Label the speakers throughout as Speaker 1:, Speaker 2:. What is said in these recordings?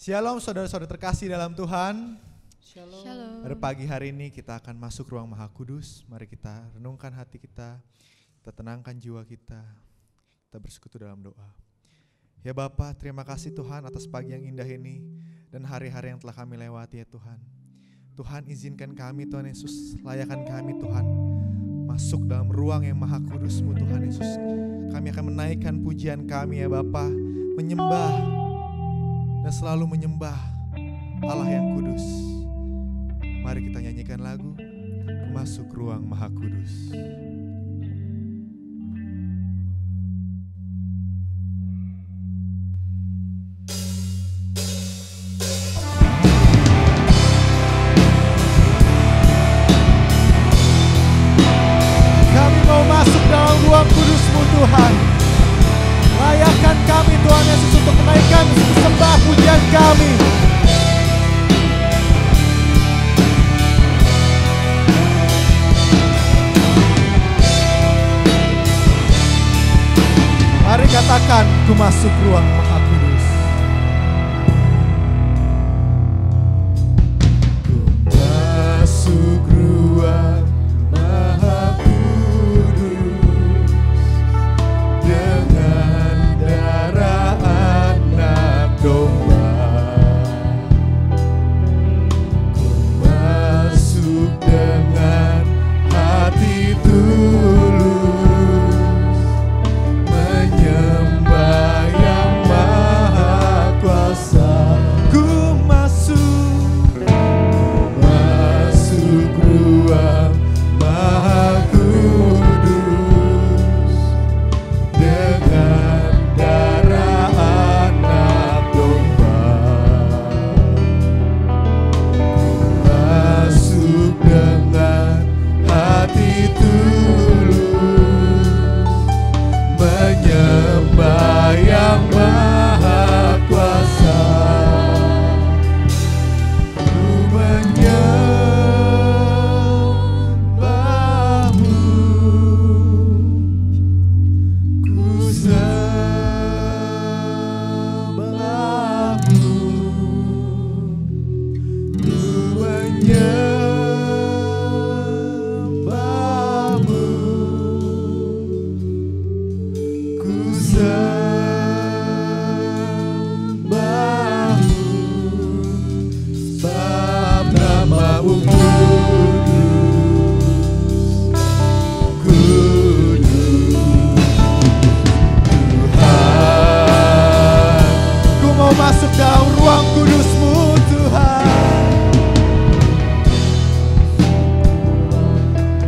Speaker 1: Shalom saudara-saudara terkasih dalam Tuhan.
Speaker 2: Shalom.
Speaker 1: Pada pagi hari ini kita akan masuk ruang Maha Kudus. Mari kita renungkan hati kita tenangkan jiwa kita bersekutu dalam doa. Ya Bapa, terima kasih Tuhan atas pagi yang indah ini dan hari-hari yang telah kami lewati ya Tuhan. Tuhan izinkan kami Tuhan Yesus, layakan kami Tuhan masuk dalam ruang yang Maha Kudus-Mu Tuhan Yesus. Kami akan menaikkan pujian kami ya Bapa, menyembah dan selalu menyembah Allah yang kudus. Mari kita nyanyikan lagu Masuk Ruang Maha Kudus. Kami mau masuk dalam ruang kudus-Mu Tuhan. Layakan kami Tuhan Yesus untuk menaikkan sembah pujian kami. Mari katakan, ku masuk ruang Maha Kudus. Ku masuk ruang Maha Kudus dengan darah anak domba. Ku masuk dengan hati tulus, menyembah yang Maha Kuasa. Ku masuk ruang Maha Kudus dengan darah anak domba. Ku masuk dengan hati tulus, menyembah yang Maha Kuasa. Ku menyembah-Mu, ku sembah-Mu, ku menyembah-Mu, ku sembah-Mu, sebab nama-Mu kudus, Tuhan. Ku mau masuk dalam ruang kudus-Mu Tuhan.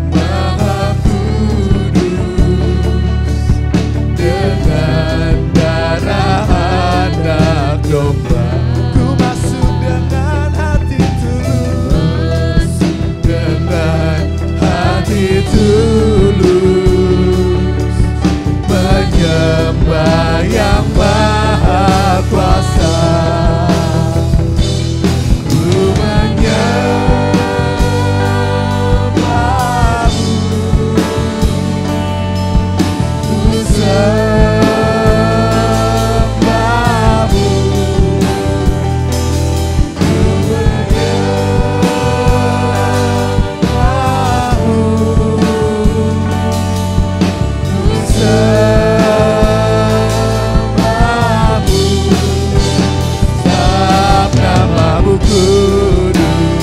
Speaker 1: Maha Kudus dengan darah anak domba. Ku masuk dengan hati tulus, dengan hati tulus, menyembah yang Maha Kuasa. Ku menyembah-Mu, ku sembah-Mu, ku menyembah-Mu, ku sembah-Mu, sebab nama-Mu kudus, kudus,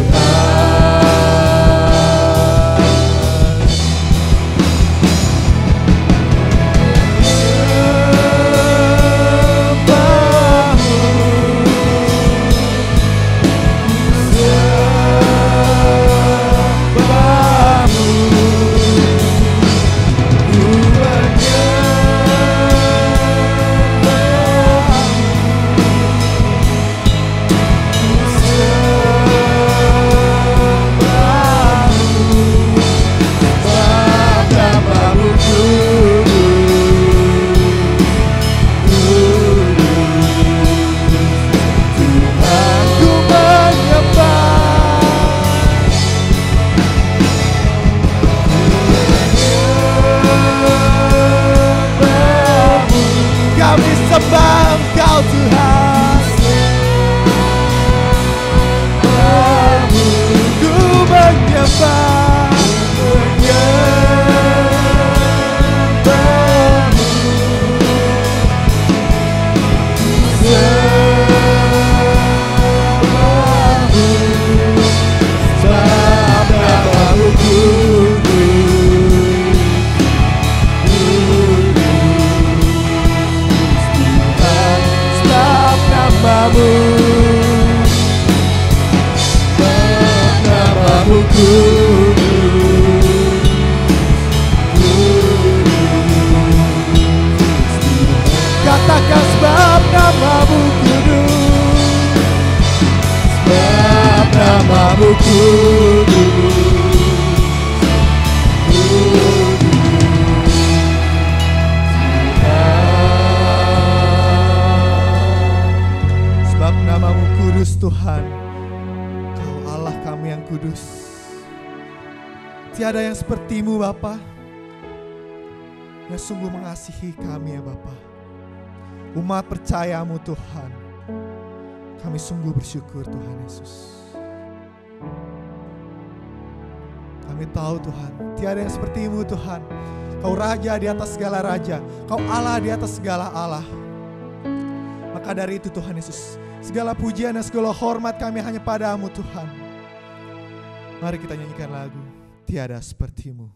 Speaker 1: Tuhan. Sebab namamu kudus Tuhan, Kau Allah kami yang kudus. Tiada yang sepertimu Bapa, yang sungguh mengasihi kami ya Bapa. Umat percayamu Tuhan, kami sungguh bersyukur Tuhan Yesus. Kami tahu Tuhan, tiada yang sepertimu Tuhan. Kau Raja di atas segala Raja, Kau Allah di atas segala Allah. Maka dari itu Tuhan Yesus, segala pujian dan segala hormat kami hanya padamu Tuhan. Mari kita nyanyikan lagu Tiada Sepertimu.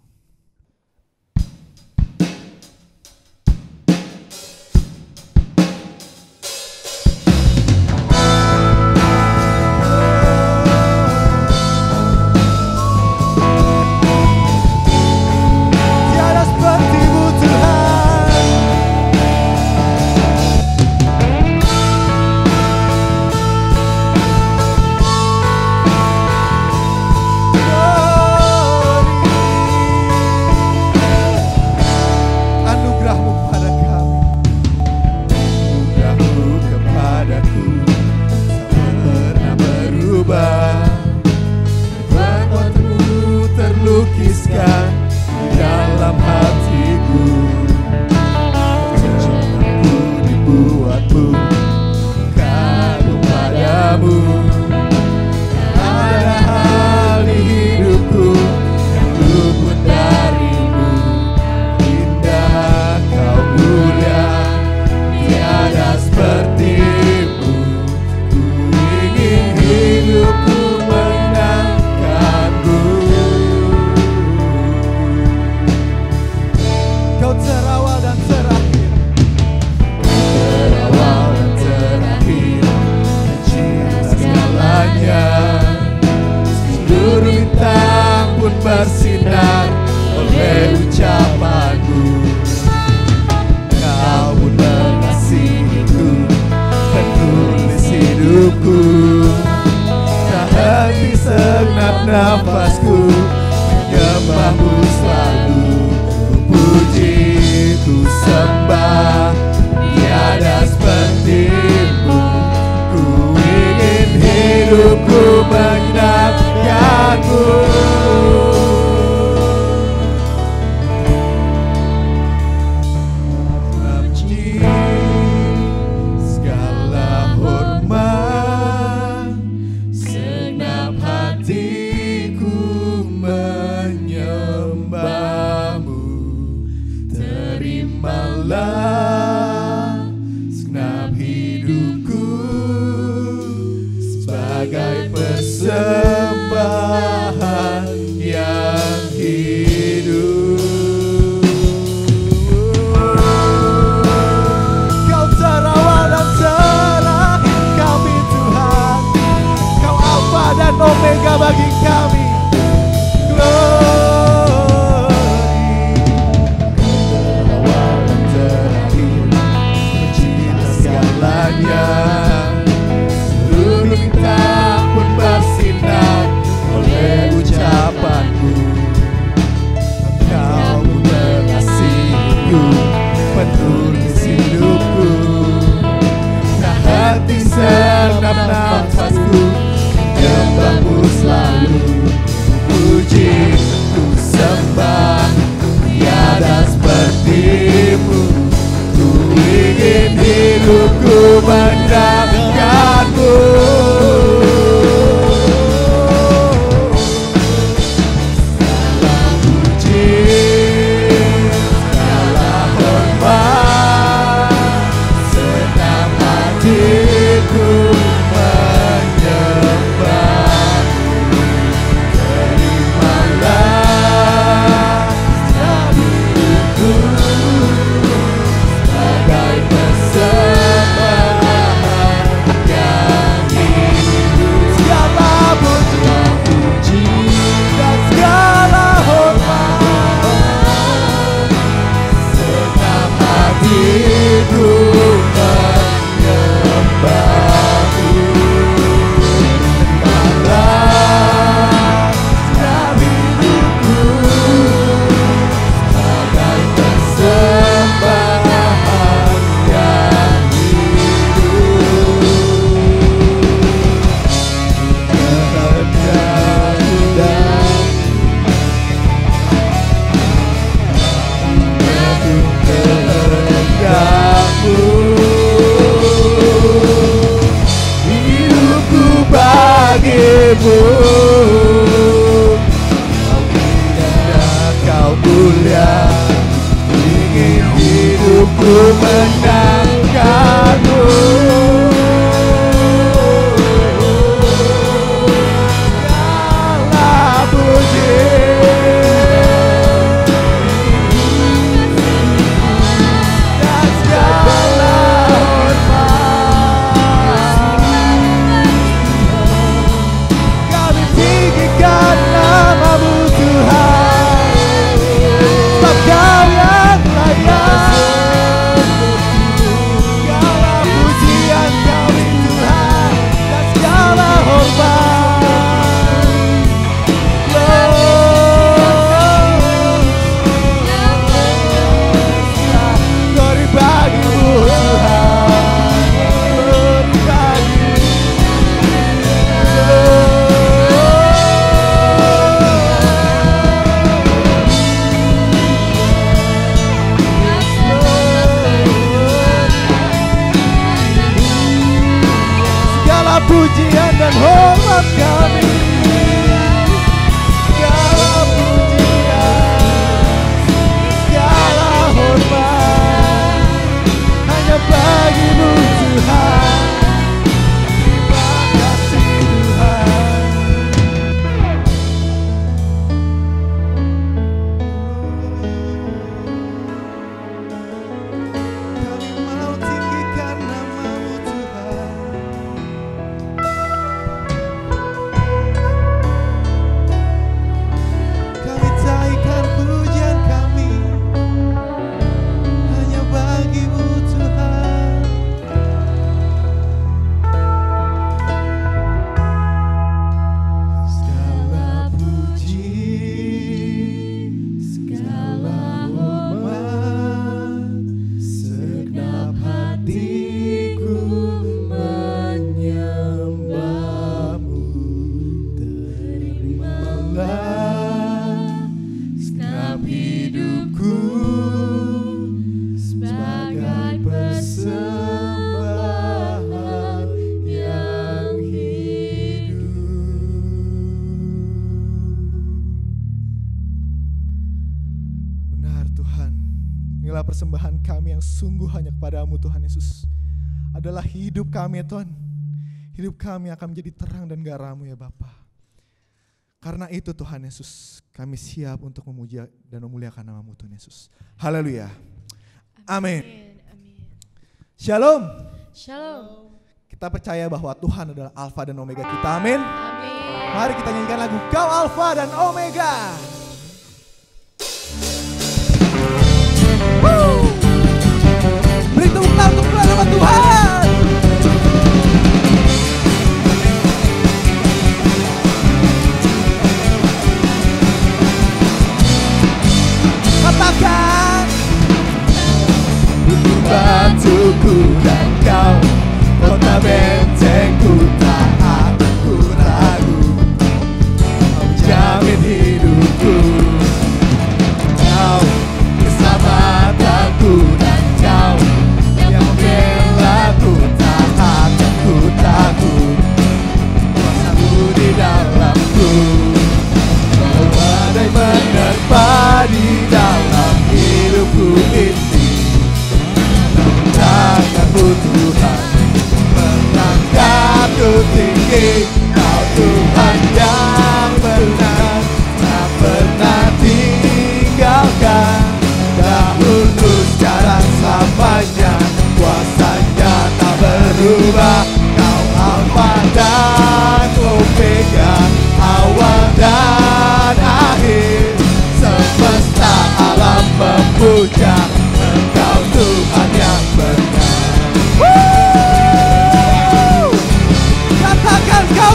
Speaker 2: Sebagai persembahan
Speaker 1: menangkanmu. Segala puji dan segala hormat kami tinggikan nama-Mu Tuhan. Sebab Kau yang layak. Segala pujian kami Tuhan dan segala hormat. Glory bagi-Mu Tuhan. Glory bagi-Mu. Segala pujian dan hormat kami, segala pujian, segala hormat hanya bagi-Mu Tuhan. Terima kasih Tuhan. Kami mau tinggikan nama-Mu Tuhan. Kami taikkan pujian kami hanya bagi-Mu Tuhan. Segala puji, segala hormat, segenap hatiku menyembah-Mu. Terimalah segenap hidupku sebagai persembahan yang hidup. Benar Tuhan, inilah persembahan kami yang sungguh hanya kepada-Mu Tuhan Yesus. Adalah hidup kami ya Tuhan. Hidup kami akan menjadi terang dan garam-Mu ya Bapa. Karena itu Tuhan Yesus, kami siap untuk memuji dan memuliakan nama-Mu Tuhan Yesus. Haleluya. Amin. Shalom.
Speaker 2: Shalom.
Speaker 1: Kita percaya bahwa Tuhan adalah Alfa dan Omega kita. Amin.
Speaker 2: Amin.
Speaker 1: Mari kita nyanyikan lagu Kau Alfa dan Omega. Beri tepuk tangan untuk nama Tuhan. Katakan, itu batuku dan Kau, kota bentengku, tak aku ragu. Kau jamin hidupku, Kau keselamatanku, dan Kau yang membelaku, tak akan ku takut. Kuasa-Mu di dalamku, Kau badai menerpa di dalam hidupku ini. Tangan-Mu Tuhan mengangkatku tinggi. Kau Tuhan yang benar, tak pernah tinggalkan. Dahulu sekarang selamanya, kuasa-Nya tak berubah. Kau Alfa dan Omega, awal dan akhir. Semesta alam memuja Engkau Tuhan yang benar. Katakan Kau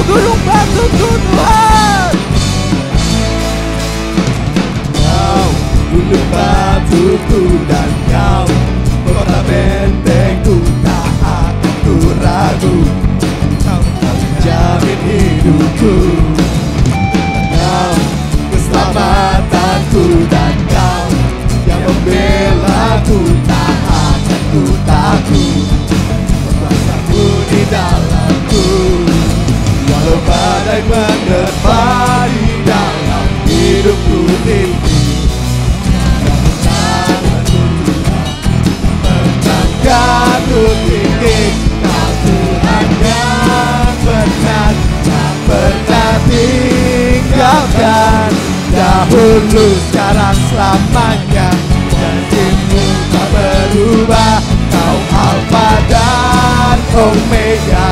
Speaker 1: dahulu, sekarang, selamanya. Janjimu tak berubah. Kau Alfa dan Omega,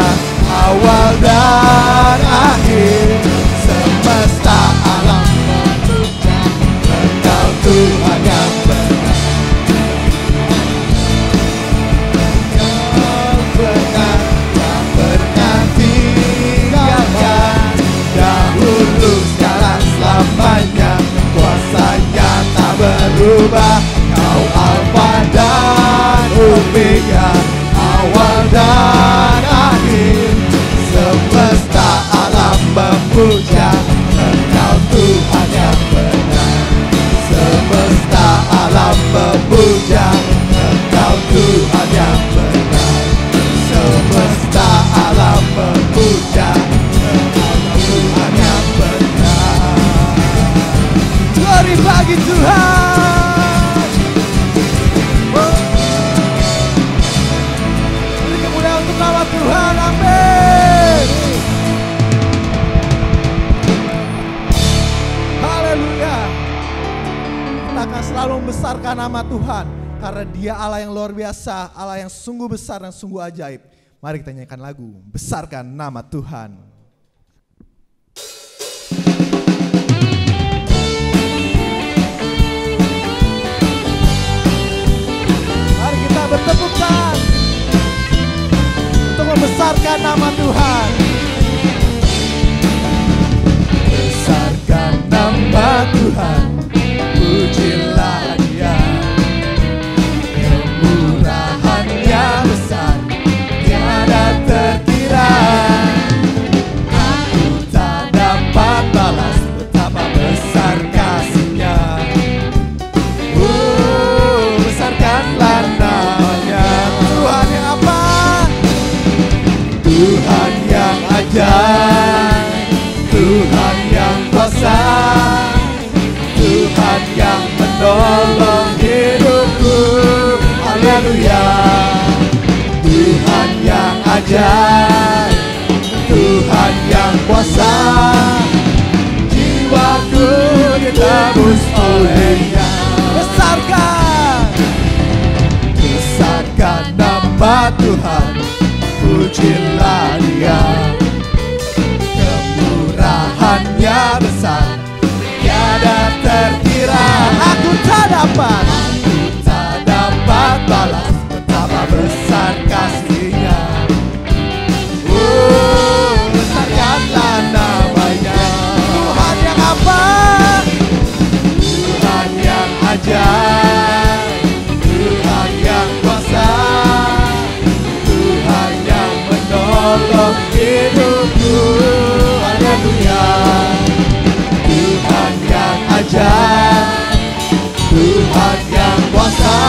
Speaker 1: awal dan akhir. Semesta alam memuja, Engkau Tuhan yang benar. Yang benar, yang pernah tinggalkan. Dahulu, sekarang, selamanya. Kuasanya tak berubah. Kau Alfa dan Omega, awal dan akhir. Semesta alam memuja, Engkau Tuhan yang benar. Semesta alam memuja, Engkau Tuhan yang benar. Semesta alam memuja, Engkau Tuhan yang benar. Glory bagi Tuhan. Beri kemuliaan untuk nama Tuhan, amin. Haleluya. Kita akan selalu membesarkan nama Tuhan, karena Dia Allah yang luar biasa, Allah yang sungguh besar dan sungguh ajaib. Mari kita nyanyikan lagu Besarkan Nama Tuhan. Mari kita bertepuk tangan untuk membesarkan nama Tuhan. Besarkan nama Tuhan, pujilah Dia. Kemurahan-Nya besar, tiada terkira. Aku tak dapat balas betapa besar kasih-Nya. Besarkanlah namanya. Tuhan yang apa? Tuhan yang ajaib, Tuhan yang kuasa, Tuhan yang menolong hidupku. Haleluya. Tuhan yang ajaib, Tuhan yang kuasa, jiwaku ditebus oleh-Nya. Besarkan, besarkan nama Tuhan, pujilah Dia. Kemurahan-Nya besar, tiada terkira. Aku tak dapat balas betapa besar kasih-Nya. Besarkanlah namanya. Tuhan yang apa? Tuhan yang ajaib, Tuhan yang kuasa, Tuhan yang menolong hidupku. Haleluya. Tuhan yang ajaib, Tuhan yang kuasa,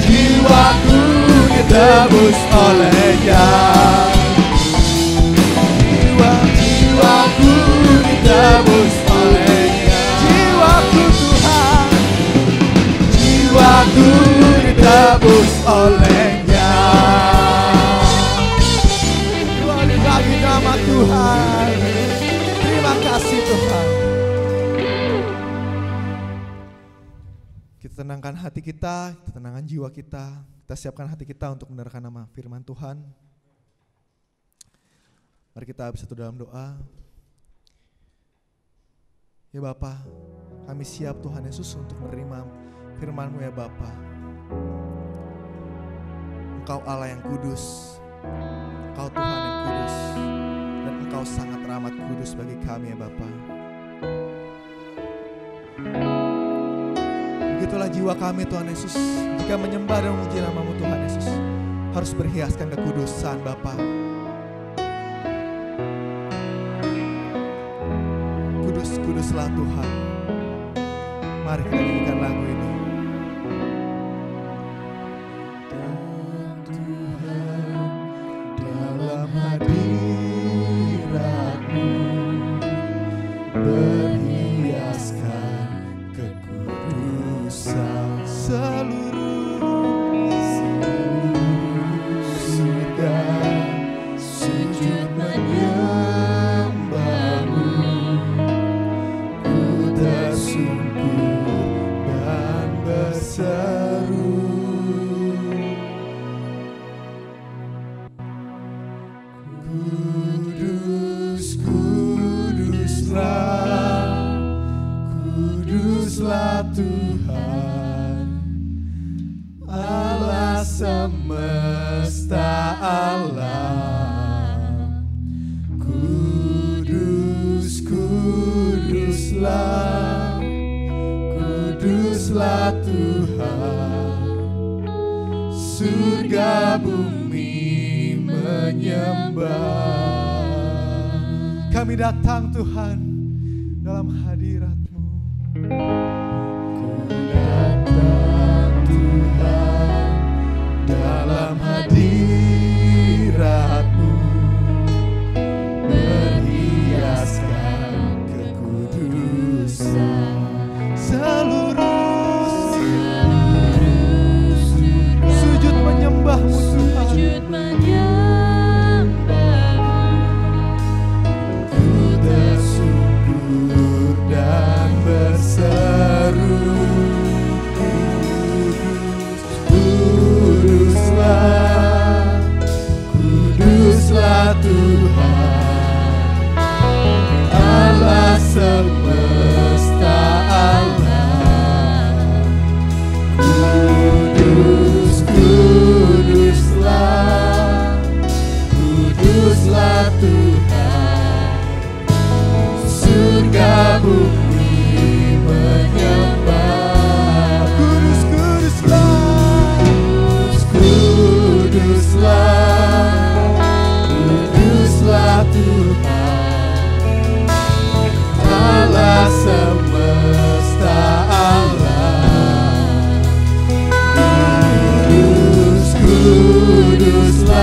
Speaker 1: jiwaku ditebus oleh-Nya. Jiwaku ditebus oleh-Nya. Jiwaku Tuhan, jiwaku ditebus oleh-Nya. Glory bagi nama Tuhan. Terima kasih Tuhan. Kita tenangkan hati kita tenangkan jiwa kita. Kita siapkan hati kita untuk mendengarkan nama firman Tuhan. Mari kita bersatu dalam doa. Ya Bapa, kami siap Tuhan Yesus untuk menerima firman-Mu ya Bapa. Engkau Allah yang kudus, Engkau Tuhan yang kudus, dan Engkau sangat teramat kudus bagi kami ya Bapa. Begitulah jiwa kami Tuhan Yesus, jika menyembah dan memuji nama-Mu Tuhan Yesus, harus berhiaskan kekudusan Bapa. Kudus-kuduslah Tuhan. Mari kita nyanyikan lagu ini. Dan Tuhan dalam hadirat-Mu berhiaskan kekudusan. Seluruh surga sujud menyembah-Mu. Ku Tuhan, Allah semesta alam. Kudus, kuduslah, kuduslah Tuhan. Surga bumi menyembah. Kami datang Tuhan dalam hadirat-Mu. Ku datang Tuhan dalam hadirat-Mu, berhiaskan kekudusan. Seluruh sujud menyembah-Mu Tuhan.
Speaker 2: Sujud menyembah-Mu.
Speaker 1: Ku tersyukur dan berseru, kudus, kuduslah, kuduslah Tuhan, Allah semesta alam. Kudus, kuduslah, kuduslah Tuhan. Surga bumi menyembah. Kudus, kuduslah, kuduslah, kuduslah Tuhan, Allah semesta alam. Kudus, kuduslah,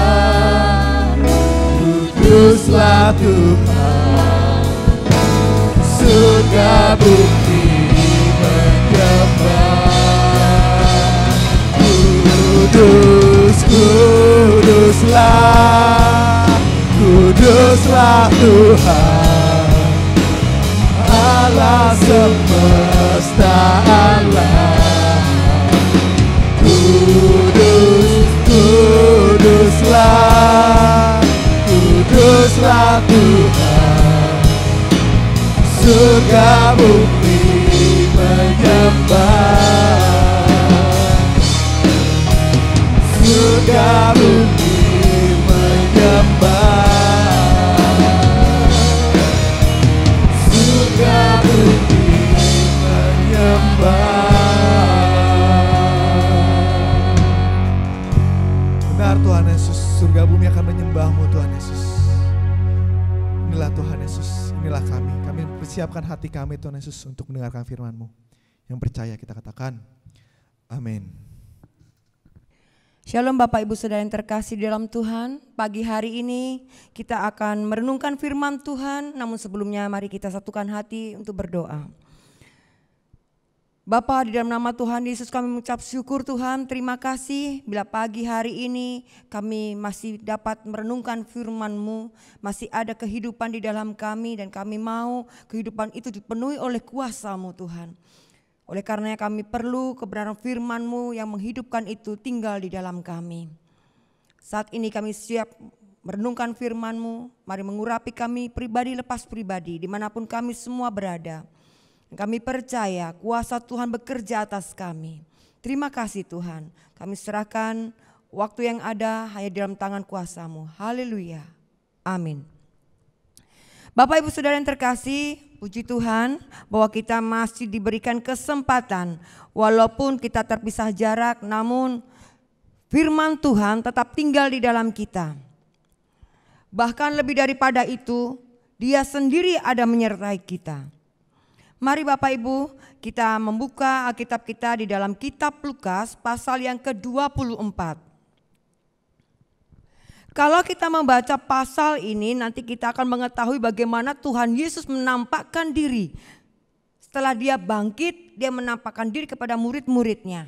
Speaker 1: kuduslah Tuhan, surga bumi menyembah. Kudus, kuduslah, kuduslah Tuhan, Allah semesta alam. Kudus, kuduslah, kuduslah Tuhan, surga bumi menyembah. Surga bumi menyembah. Surga bumi menyembah. Benar Tuhan Yesus, surga bumi akan menyembah-Mu Tuhan Yesus. Inilah Tuhan Yesus, inilah kami. Kami persiapkan hati kami Tuhan Yesus untuk mendengarkan firman-Mu. Yang percaya kita katakan, amin.
Speaker 3: Shalom Bapak Ibu Saudara yang terkasih di dalam Tuhan. Pagi hari ini kita akan merenungkan firman Tuhan. Namun sebelumnya mari kita satukan hati untuk berdoa. Bapa, di dalam nama Tuhan Yesus kami mengucap syukur Tuhan, terima kasih bila pagi hari ini kami masih dapat merenungkan firman-Mu, masih ada kehidupan di dalam kami dan kami mau kehidupan itu dipenuhi oleh kuasa-Mu Tuhan. Oleh karenanya kami perlu kebenaran firman-Mu yang menghidupkan itu tinggal di dalam kami. Saat ini kami siap merenungkan firman-Mu, mari mengurapi kami pribadi lepas pribadi dimanapun kami semua berada. Kami percaya kuasa Tuhan bekerja atas kami. Terima kasih Tuhan. Kami serahkan waktu yang ada hanya dalam tangan kuasa-Mu. Haleluya. Amin. Bapak Ibu Saudara yang terkasih, puji Tuhan bahwa kita masih diberikan kesempatan. Walaupun kita terpisah jarak, namun firman Tuhan tetap tinggal di dalam kita. Bahkan lebih daripada itu, Dia sendiri ada menyertai kita. Mari Bapak Ibu kita membuka Alkitab kita di dalam kitab Lukas pasal yang ke-24. Kalau kita membaca pasal ini nanti kita akan mengetahui bagaimana Tuhan Yesus menampakkan diri. Setelah Dia bangkit, Dia menampakkan diri kepada murid-muridnya.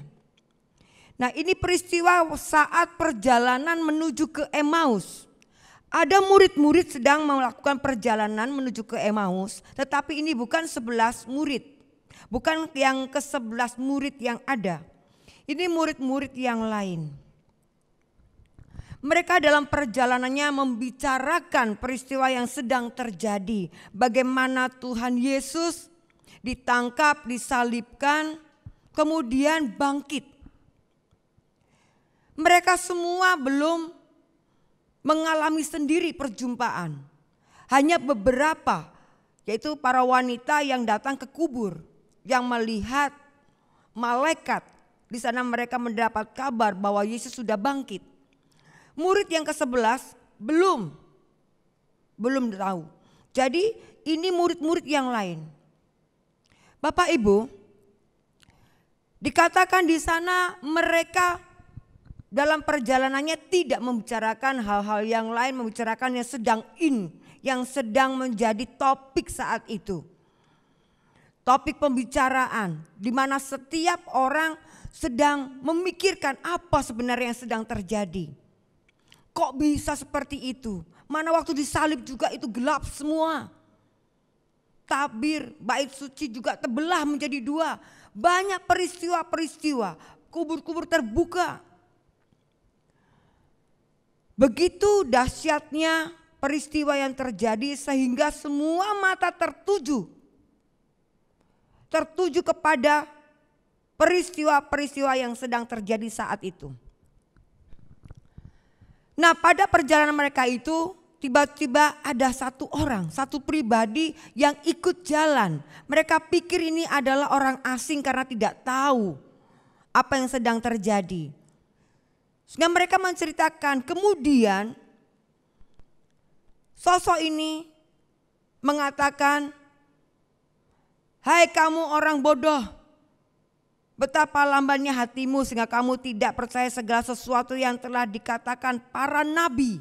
Speaker 3: Nah, ini peristiwa saat perjalanan menuju ke Emmaus. Ada murid-murid sedang melakukan perjalanan menuju ke Emmaus, tetapi ini bukan 11 murid. Bukan yang ke-11 murid yang ada. Ini murid-murid yang lain. Mereka dalam perjalanannya membicarakan peristiwa yang sedang terjadi. Bagaimana Tuhan Yesus ditangkap, disalibkan, kemudian bangkit. Mereka semua belum mengalami sendiri perjumpaan. Hanya beberapa, yaitu para wanita yang datang ke kubur, yang melihat malaikat. Di sana mereka mendapat kabar bahwa Yesus sudah bangkit. Murid yang ke-11 belum tahu. Jadi ini murid-murid yang lain. Bapak Ibu, dikatakan di sana mereka dalam perjalanannya tidak membicarakan hal-hal yang lain, membicarakan yang sedang menjadi topik saat itu. Topik pembicaraan di mana setiap orang sedang memikirkan apa sebenarnya yang sedang terjadi. Kok bisa seperti itu? Mana waktu disalib juga itu gelap semua. Tabir bait suci juga terbelah menjadi dua. Banyak peristiwa-peristiwa, kubur-kubur terbuka. Begitu dahsyatnya peristiwa yang terjadi sehingga semua mata tertuju kepada peristiwa-peristiwa yang sedang terjadi saat itu. Nah, pada perjalanan mereka itu tiba-tiba ada satu orang, satu pribadi yang ikut jalan. Mereka pikir ini adalah orang asing karena tidak tahu apa yang sedang terjadi. Sehingga mereka menceritakan, kemudian sosok ini mengatakan, "Hai kamu orang bodoh, betapa lambannya hatimu sehingga kamu tidak percaya segala sesuatu yang telah dikatakan para nabi.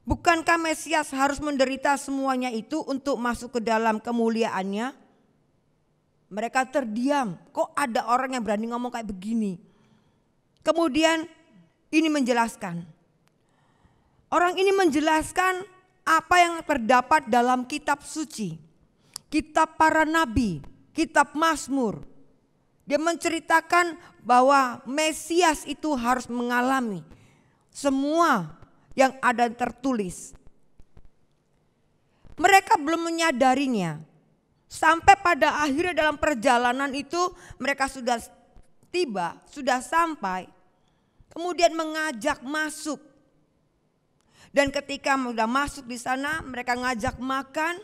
Speaker 3: Bukankah Mesias harus menderita semuanya itu untuk masuk ke dalam kemuliaannya?" Mereka terdiam, kok ada orang yang berani ngomong kayak begini. Kemudian ini menjelaskan. Orang ini menjelaskan apa yang terdapat dalam kitab suci, kitab para nabi, kitab Mazmur. Dia menceritakan bahwa Mesias itu harus mengalami semua yang ada tertulis. Mereka belum menyadarinya. Sampai pada akhirnya dalam perjalanan itu mereka sudah tiba, sudah sampai. Kemudian mengajak masuk. Dan ketika sudah masuk di sana mereka ngajak makan.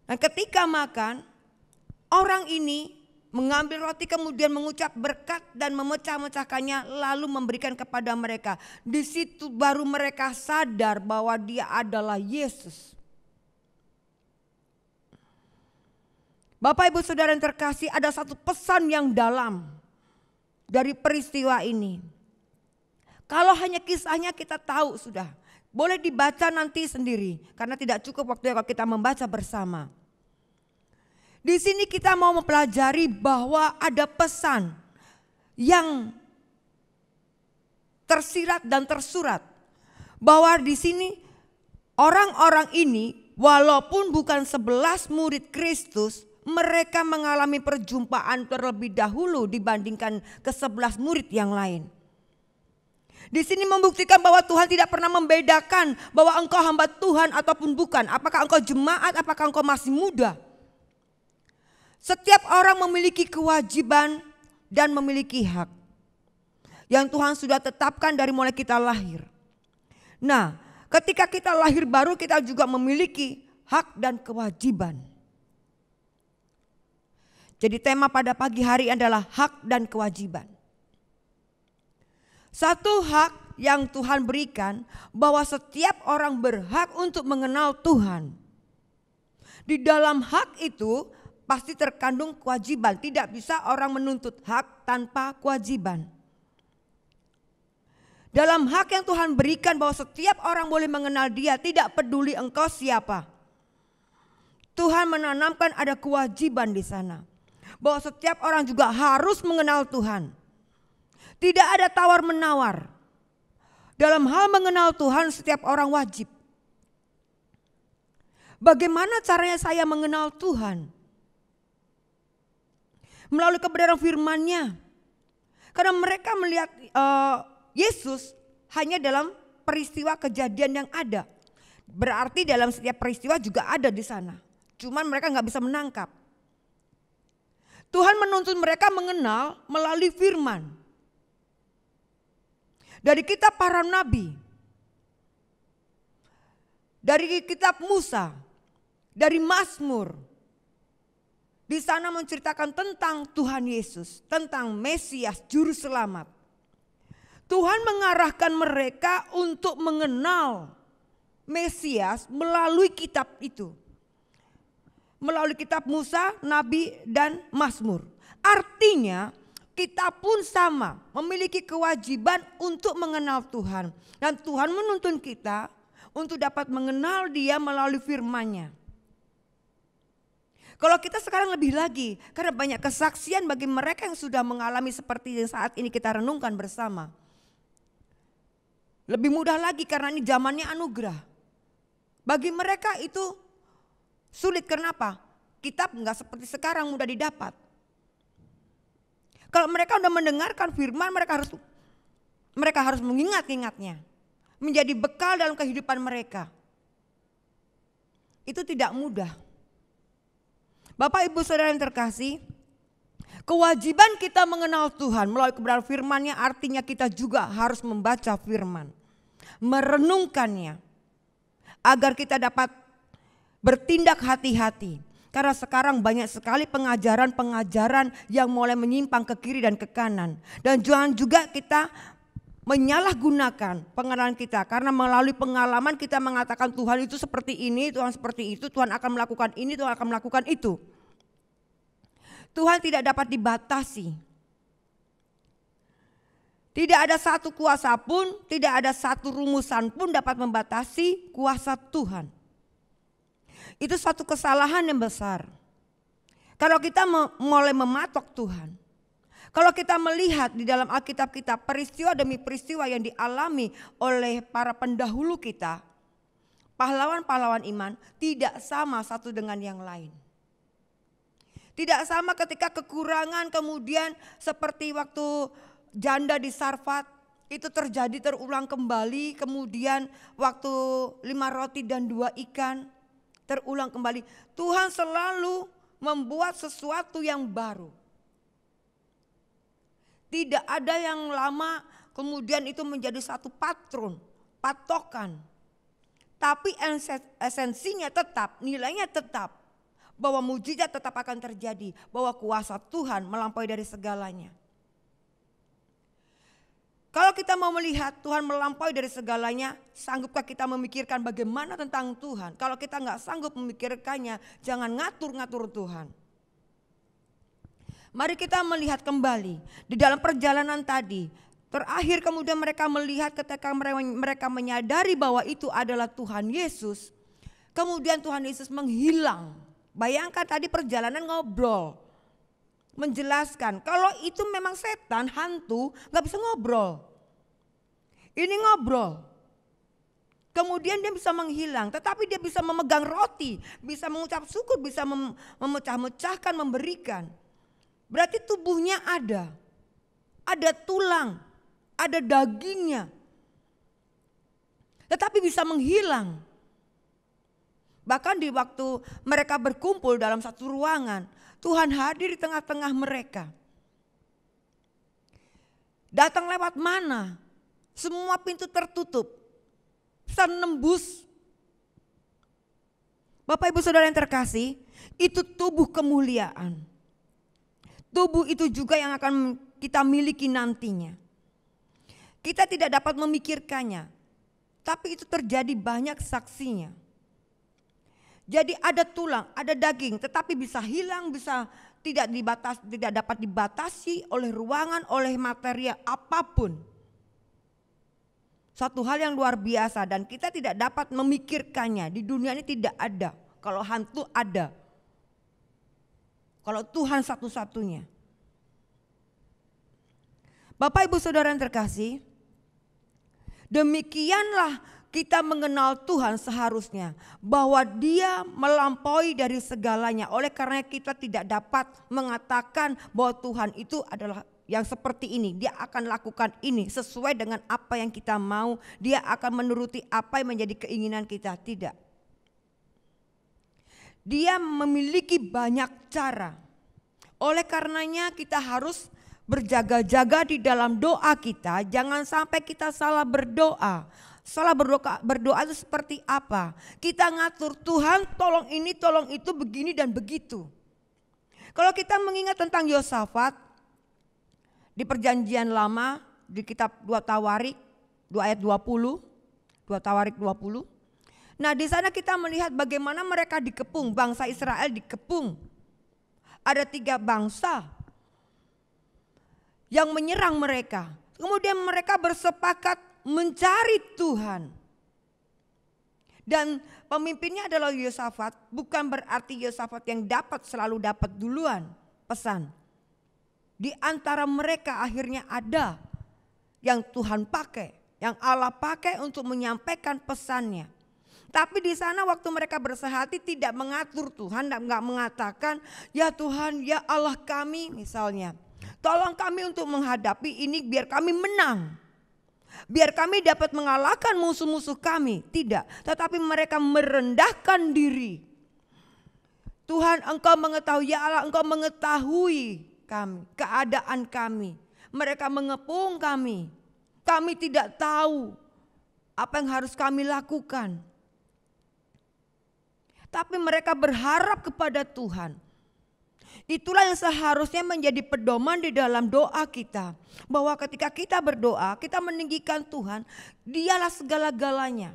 Speaker 3: Dan ketika makan, orang ini mengambil roti kemudian mengucap berkat dan memecah-mecahkannya lalu memberikan kepada mereka. Di situ baru mereka sadar bahwa dia adalah Yesus. Bapak Ibu Saudara yang terkasih, ada satu pesan yang dalam dari peristiwa ini. Kalau hanya kisahnya kita tahu sudah. Boleh dibaca nanti sendiri karena tidak cukup waktu kalau kita membaca bersama. Di sini kita mau mempelajari bahwa ada pesan yang tersirat dan tersurat. Bahwa di sini orang-orang ini walaupun bukan 11 murid Kristus, mereka mengalami perjumpaan terlebih dahulu dibandingkan ke-11 murid yang lain. Di sini membuktikan bahwa Tuhan tidak pernah membedakan bahwa engkau hamba Tuhan ataupun bukan. Apakah engkau jemaat, apakah engkau masih muda. Setiap orang memiliki kewajiban dan memiliki hak yang Tuhan sudah tetapkan dari mulai kita lahir. Nah, ketika kita lahir baru kita juga memiliki hak dan kewajiban. Jadi tema pada pagi hari adalah hak dan kewajiban. Satu hak yang Tuhan berikan bahwa setiap orang berhak untuk mengenal Tuhan. Di dalam hak itu pasti terkandung kewajiban. Tidak bisa orang menuntut hak tanpa kewajiban. Dalam hak yang Tuhan berikan bahwa setiap orang boleh mengenal Dia, tidak peduli engkau siapa. Tuhan menanamkan ada kewajiban di sana. Bahwa setiap orang juga harus mengenal Tuhan. Tidak ada tawar menawar. Dalam hal mengenal Tuhan setiap orang wajib. Bagaimana caranya saya mengenal Tuhan? Melalui kebenaran firman-Nya. Karena mereka melihat Yesus hanya dalam peristiwa kejadian yang ada. Berarti dalam setiap peristiwa juga ada di sana. Cuman mereka nggak bisa menangkap. Tuhan menuntut mereka mengenal melalui firman. Dari kitab para nabi, dari kitab Musa, dari Mazmur. Di sana menceritakan tentang Tuhan Yesus, tentang Mesias, Juru Selamat. Tuhan mengarahkan mereka untuk mengenal Mesias melalui kitab itu. Melalui kitab Musa, Nabi, dan Mazmur. Artinya kita pun sama memiliki kewajiban untuk mengenal Tuhan. Dan Tuhan menuntun kita untuk dapat mengenal Dia melalui firman-Nya. Kalau kita sekarang lebih lagi, karena banyak kesaksian bagi mereka yang sudah mengalami seperti yang saat ini kita renungkan bersama. Lebih mudah lagi karena ini zamannya anugerah. Bagi mereka itu sulit, kenapa? Kitab enggak seperti sekarang mudah didapat. Kalau mereka sudah mendengarkan firman, mereka harus mengingat-ingatnya. Menjadi bekal dalam kehidupan mereka. Itu tidak mudah. Bapak Ibu Saudara yang terkasih, kewajiban kita mengenal Tuhan melalui kebenaran firman-Nya artinya kita juga harus membaca firman. Merenungkannya. Agar kita dapat bertindak hati-hati. Karena sekarang banyak sekali pengajaran-pengajaran yang mulai menyimpang ke kiri dan ke kanan. Dan jangan juga kita menyalahgunakan pengenalan kita. Karena melalui pengalaman kita mengatakan Tuhan itu seperti ini, Tuhan seperti itu, Tuhan akan melakukan ini, Tuhan akan melakukan itu. Tuhan tidak dapat dibatasi. Tidak ada satu kuasa pun, tidak ada satu rumusan pun dapat membatasi kuasa Tuhan. Itu suatu kesalahan yang besar. Kalau kita mulai mematok Tuhan. Kalau kita melihat di dalam Alkitab kita peristiwa demi peristiwa yang dialami oleh para pendahulu kita. Pahlawan-pahlawan iman tidak sama satu dengan yang lain. Tidak sama ketika kekurangan kemudian seperti waktu janda di Sarfat. Itu terjadi terulang kembali, kemudian waktu 5 roti dan 2 ikan. Terulang kembali. Tuhan selalu membuat sesuatu yang baru. Tidak ada yang lama kemudian itu menjadi satu patron, patokan. Tapi esensinya tetap, nilainya tetap. Bahwa mujizat tetap akan terjadi. Bahwa kuasa Tuhan melampaui dari segalanya. Kalau kita mau melihat Tuhan melampaui dari segalanya, sanggupkah kita memikirkan bagaimana tentang Tuhan? Kalau kita nggak sanggup memikirkannya, jangan ngatur-ngatur Tuhan. Mari kita melihat kembali di dalam perjalanan tadi. Terakhir kemudian mereka melihat ketika mereka menyadari bahwa itu adalah Tuhan Yesus. Kemudian Tuhan Yesus menghilang. Bayangkan tadi perjalanan ngobrol. Menjelaskan kalau itu memang setan, hantu, gak bisa ngobrol. Ini ngobrol. Kemudian dia bisa menghilang, tetapi dia bisa memegang roti, bisa mengucap syukur, bisa memecah-mecahkan, memberikan. Berarti tubuhnya ada tulang, ada dagingnya. Tetapi bisa menghilang. Bahkan di waktu mereka berkumpul dalam satu ruangan, Tuhan hadir di tengah-tengah mereka. Datang lewat mana? Semua pintu tertutup. Bisa nembus. Bapak Ibu Saudara yang terkasih, itu tubuh kemuliaan. Tubuh itu juga yang akan kita miliki nantinya. Kita tidak dapat memikirkannya. Tapi itu terjadi banyak saksinya. Jadi ada tulang, ada daging, tetapi bisa hilang, bisa tidak dapat dibatasi oleh ruangan, oleh materi apapun. Satu hal yang luar biasa dan kita tidak dapat memikirkannya. Di dunia ini tidak ada. Kalau hantu ada. Kalau Tuhan satu-satunya. Bapak Ibu Saudara yang terkasih, demikianlah kita mengenal Tuhan seharusnya, bahwa Dia melampaui dari segalanya. Oleh karena kita tidak dapat mengatakan bahwa Tuhan itu adalah yang seperti ini. Dia akan lakukan ini sesuai dengan apa yang kita mau. Dia akan menuruti apa yang menjadi keinginan kita. Tidak. Dia memiliki banyak cara Oleh karenanya kita harus berjaga-jaga di dalam doa kita. Jangan sampai kita salah berdoa. Salah berdoa itu seperti apa? Kita ngatur, Tuhan tolong ini, tolong itu, begini dan begitu. Kalau kita mengingat tentang Yosafat di perjanjian lama, di kitab 2 Tawarik 2 ayat 20, 2 Tawarik 20. Nah di sana kita melihat bagaimana mereka dikepung, bangsa Israel dikepung. Ada 3 bangsa yang menyerang mereka. Kemudian mereka bersepakat mencari Tuhan. Dan pemimpinnya adalah Yosafat, bukan berarti Yosafat yang selalu dapat duluan pesan. Di antara mereka akhirnya ada yang Tuhan pakai, yang Allah pakai untuk menyampaikan pesannya. Tapi di sana waktu mereka bersehati tidak mengatur Tuhan, nggak mengatakan, ya Tuhan, ya Allah kami misalnya, tolong kami untuk menghadapi ini biar kami menang. Biar kami dapat mengalahkan musuh-musuh kami. Tidak, tetapi mereka merendahkan diri. Tuhan engkau mengetahui, ya Allah engkau mengetahui kami, keadaan kami. Mereka mengepung kami. Kami tidak tahu apa yang harus kami lakukan. Tapi mereka berharap kepada Tuhan. Itulah yang seharusnya menjadi pedoman di dalam doa kita. Bahwa ketika kita berdoa, kita meninggikan Tuhan, Dialah segala-galanya.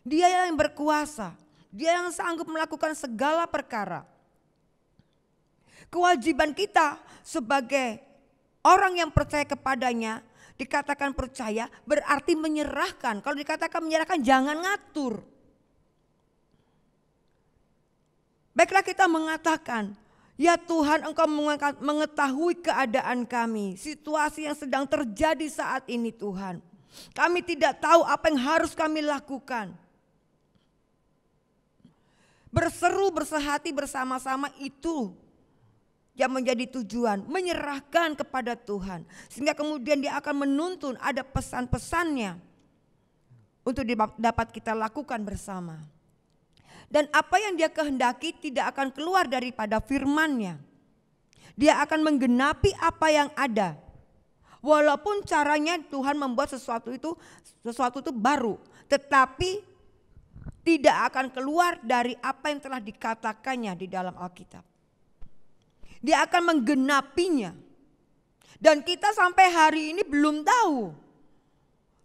Speaker 3: Dia yang berkuasa, Dia yang sanggup melakukan segala perkara. Kewajiban kita sebagai orang yang percaya kepadanya, dikatakan percaya berarti menyerahkan. Kalau dikatakan menyerahkan jangan ngatur. Baiklah kita mengatakan, ya Tuhan engkau mengetahui keadaan kami, situasi yang sedang terjadi saat ini Tuhan. Kami tidak tahu apa yang harus kami lakukan. Berseru bersehati bersama-sama itu yang menjadi tujuan, menyerahkan kepada Tuhan. Sehingga kemudian Dia akan menuntun, ada pesan-pesannya untuk dapat kita lakukan bersama. Dan apa yang Dia kehendaki tidak akan keluar daripada firman-Nya. Dia akan menggenapi apa yang ada. Walaupun caranya Tuhan membuat sesuatu itu baru, tetapi tidak akan keluar dari apa yang telah dikatakannya di dalam Alkitab. Dia akan menggenapinya. Dan kita sampai hari ini belum tahu.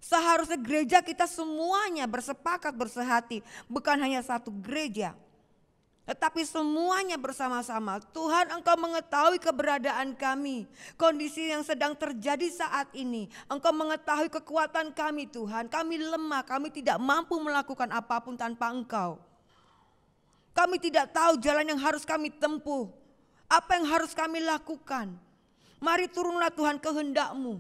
Speaker 3: Seharusnya gereja kita semuanya bersepakat bersehati. Bukan hanya satu gereja. Tetapi semuanya bersama-sama. Tuhan engkau mengetahui keberadaan kami. Kondisi yang sedang terjadi saat ini. Engkau mengetahui kekuatan kami Tuhan. Kami lemah, kami tidak mampu melakukan apapun tanpa engkau. Kami tidak tahu jalan yang harus kami tempuh. Apa yang harus kami lakukan? Mari turunlah Tuhan kehendak-Mu.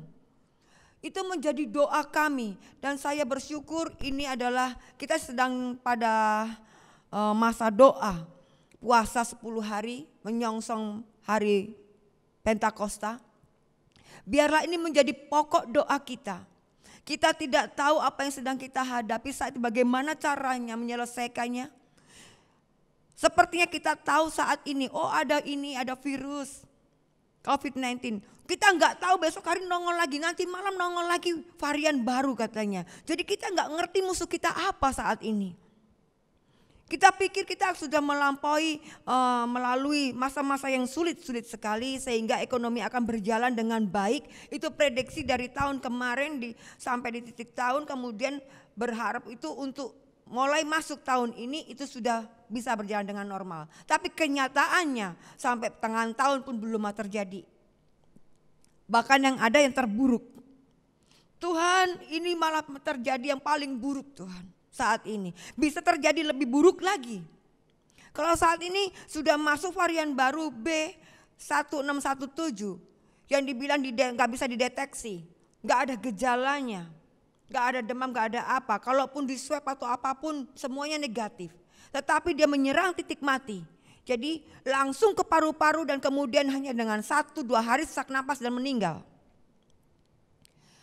Speaker 3: Itu menjadi doa kami. Dan saya bersyukur ini adalah kita sedang pada masa doa. Puasa 10 hari menyongsong hari Pentakosta. Biarlah ini menjadi pokok doa kita. Kita tidak tahu apa yang sedang kita hadapi saat itu, bagaimana caranya menyelesaikannya. Sepertinya kita tahu saat ini, ada virus COVID-19. Kita nggak tahu besok hari nongol lagi, nanti malam nongol lagi varian baru katanya. Jadi kita nggak ngerti musuh kita apa saat ini. Kita pikir kita sudah melalui masa-masa yang sulit-sulit sekali sehingga ekonomi akan berjalan dengan baik. Itu prediksi dari tahun kemarin sampai di titik tahun, kemudian berharap itu untuk mulai masuk tahun ini itu sudah bisa berjalan dengan normal. Tapi kenyataannya sampai tengah tahun pun belum terjadi. Bahkan yang ada yang terburuk. Tuhan, ini malah terjadi yang paling buruk Tuhan saat ini. Bisa terjadi lebih buruk lagi. Kalau saat ini sudah masuk varian baru B1617 yang dibilang gak bisa dideteksi. Gak ada gejalanya. Gak ada demam, gak ada apa. Kalaupun di swab atau apapun semuanya negatif. Tetapi dia menyerang titik mati. Jadi langsung ke paru-paru dan kemudian hanya dengan 1-2 hari sesak napas dan meninggal.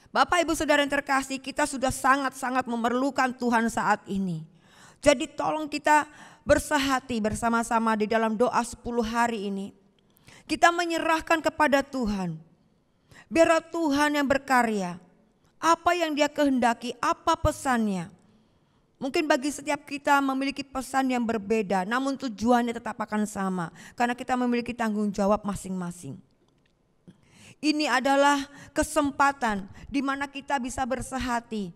Speaker 3: Bapak Ibu Saudara yang terkasih, kita sudah sangat-sangat memerlukan Tuhan saat ini. Jadi tolong kita bersehati bersama-sama di dalam doa 10 hari ini. Kita menyerahkan kepada Tuhan. Biarlah Tuhan yang berkarya. Apa yang Dia kehendaki, apa pesannya. Mungkin bagi setiap kita memiliki pesan yang berbeda, namun tujuannya tetap akan sama. Karena kita memiliki tanggung jawab masing-masing. Ini adalah kesempatan di mana kita bisa bersehati.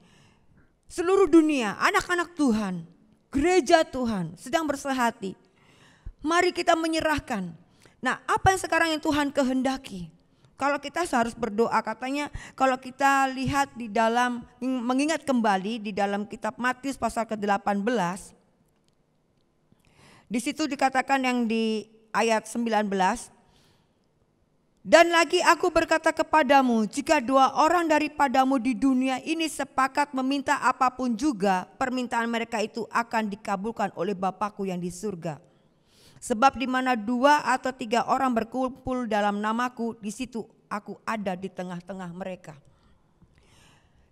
Speaker 3: Seluruh dunia, anak-anak Tuhan, gereja Tuhan sedang bersehati. Mari kita menyerahkan. Nah, apa yang sekarang yang Tuhan kehendaki? Kalau kita harus berdoa, katanya kalau kita lihat di dalam, mengingat kembali di dalam kitab Matius pasal ke-18. Di situ dikatakan yang di ayat 19. Dan lagi aku berkata kepadamu, jika 2 orang daripadamu di dunia ini sepakat meminta apapun juga, permintaan mereka itu akan dikabulkan oleh Bapakku yang di surga. Sebab di mana 2 atau 3 orang berkumpul dalam namaku, di situ aku ada di tengah-tengah mereka.